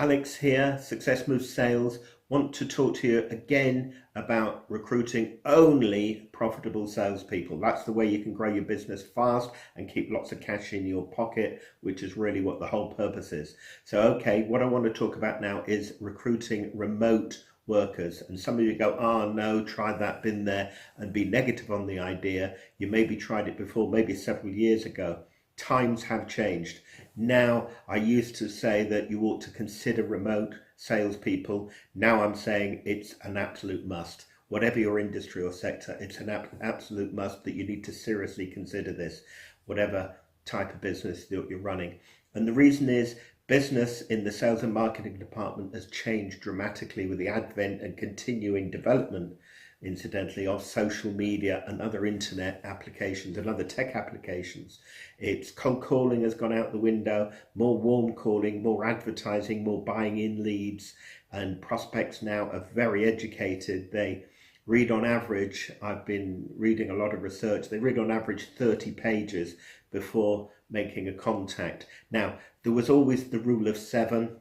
Alex here, Success Moves Sales. Want to talk to you again about recruiting only profitable salespeople. That's the way you can grow your business fast and keep lots of cash in your pocket, which is really what the whole purpose is. So, okay, what I want to talk about now is recruiting remote workers. And some of you go, oh no, tried that, been there, and be negative on the idea. You maybe tried it before, maybe several years ago. Times have changed. Now, I used to say that you ought to consider remote salespeople. Now I'm saying it's an absolute must. Whatever your industry or sector, it's an absolute must that you need to seriously consider this, whatever type of business that you're running. And the reason is business in the sales and marketing department has changed dramatically with the advent and continuing development, incidentally, of social media and other internet applications and other tech applications. It's cold calling has gone out the window, more warm calling, more advertising, more buying in leads, and prospects now are very educated. They read on average, I've been reading a lot of research, they read on average 30 pages before making a contact. Now, there was always the rule of seven.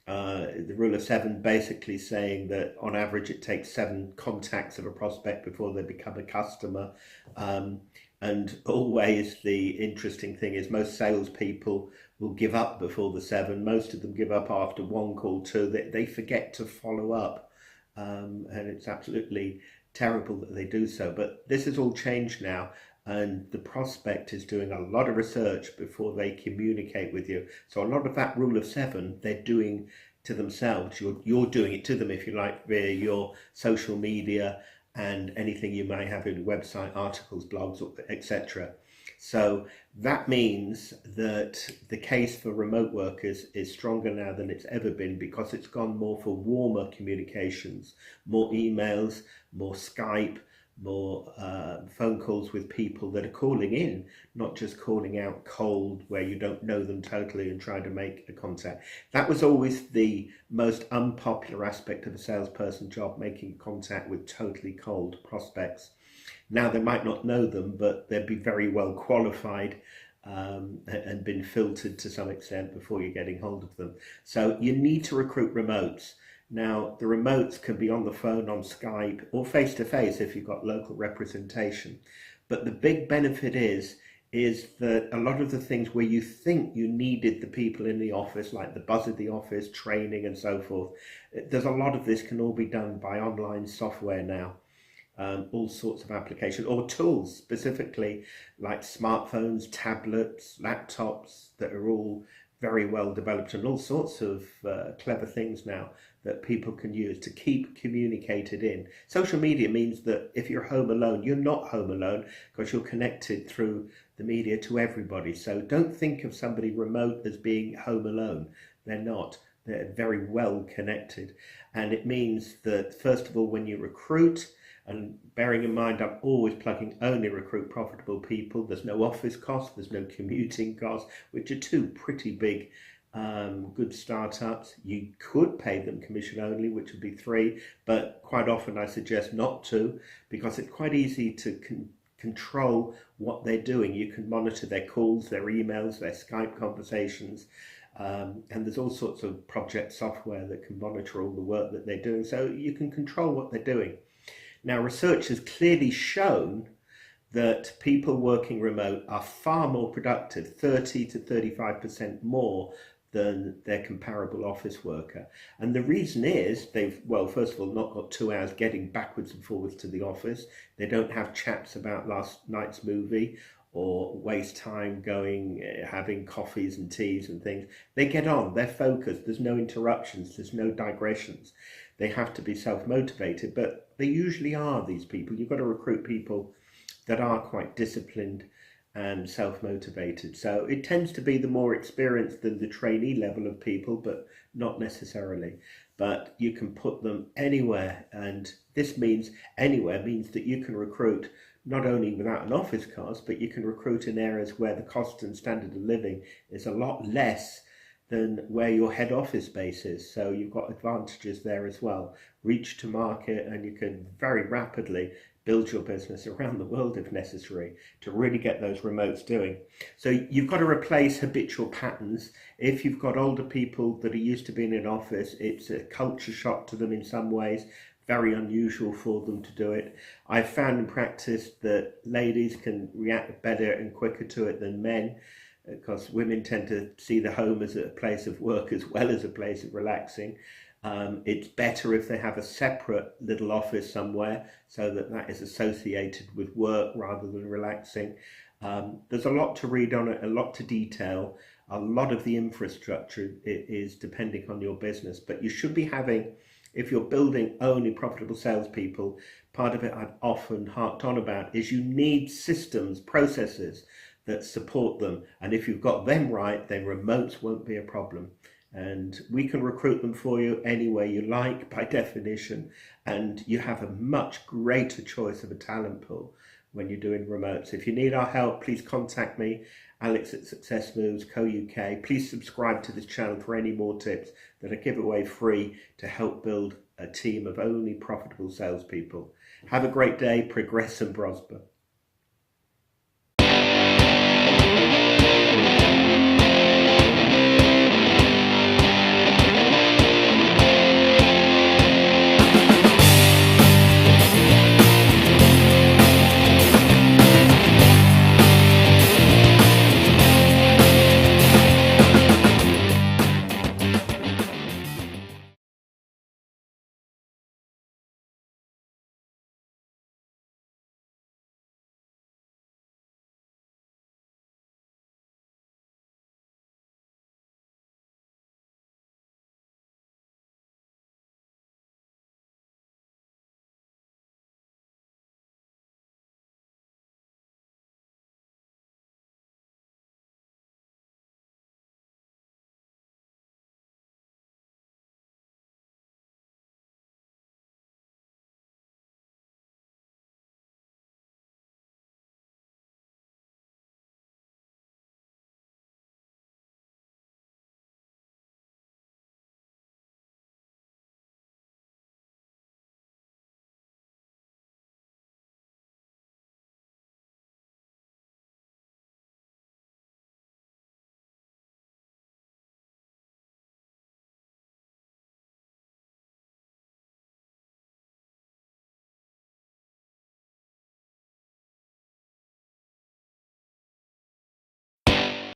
The rule of seven basically saying that on average it takes 7 contacts of a prospect before they become a customer. And always the interesting thing is most salespeople will give up before the 7. Most of them give up after 1 call, 2. They forget to follow up. And it's absolutely terrible that they do so. But this has all changed now. And the prospect is doing a lot of research before they communicate with you. So a lot of that rule of 7, they're doing to themselves. You're doing it to them, if you like, via your social media and anything you may have in your website, articles, blogs, etc. So that means that the case for remote workers is stronger now than it's ever been because it's gone more for warmer communications, more emails, more Skype, more phone calls with people that are calling in, not just calling out cold where you don't know them totally and trying to make a contact. That was always the most unpopular aspect of a salesperson job, making contact with totally cold prospects. Now they might not know them, but they'd be very well qualified and been filtered to some extent before you're getting hold of them. So you need to recruit remotes. Now, the remotes can be on the phone, on Skype, or face-to-face if you've got local representation. But the big benefit is that a lot of the things where you think you needed the people in the office, like the buzz of the office, training and so forth, there's a lot of this can all be done by online software now. All sorts of applications or tools, specifically like smartphones, tablets, laptops that are all very well developed and all sorts of clever things now that people can use to keep communicated in. Social media means that if you're home alone, you're not home alone because you're connected through the media to everybody. So don't think of somebody remote as being home alone. They're not. They're very well connected. And it means that, first of all, when you recruit, and bearing in mind, I'm always plugging only recruit profitable people. There's no office cost, there's no commuting cost, which are 2 pretty big good startups. You could pay them commission only, which would be 3, but quite often I suggest not to because it's quite easy to control what they're doing. You can monitor their calls, their emails, their Skype conversations. And there's all sorts of project software that can monitor all the work that they're doing. So you can control what they're doing. Now, research has clearly shown that people working remote are far more productive, 30 to 35% more than their comparable office worker. And the reason is they've, well, first of all, not got 2 hours getting backwards and forwards to the office. They don't have chats about last night's movie or waste time going, having coffees and teas and things. They get on, they're focused, there's no interruptions, there's no digressions. They have to be self-motivated, but they usually are, these people. You've got to recruit people that are quite disciplined and self-motivated. So it tends to be the more experienced than the trainee level of people, but not necessarily. But you can put them anywhere, and this means anywhere means that you can recruit not only without an office cost, but you can recruit in areas where the cost and standard of living is a lot less than where your head office base is. So you've got advantages there as well. Reach to market, and you can very rapidly build your business around the world if necessary to really get those remotes doing. So you've got to replace habitual patterns. If you've got older people that are used to being in office, it's a culture shock to them in some ways, very unusual for them to do it. I've found in practice that ladies can react better and quicker to it than men, because women tend to see the home as a place of work as well as a place of relaxing. It's better if they have a separate little office somewhere so that that is associated with work rather than relaxing. There's a lot to read on it, a lot to detail. A lot of the infrastructure is depending on your business, but you should be having, if you're building only profitable salespeople, part of it I've often harped on about is you need systems, processes that support them. And if you've got them right, then remotes won't be a problem. And we can recruit them for you any way you like by definition. And you have a much greater choice of a talent pool when you're doing remotes. If you need our help, please contact me, Alex at Success Moves Co UK. Please subscribe to this channel for any more tips that I give away free to help build a team of only profitable salespeople. Have a great day, progress and prosper.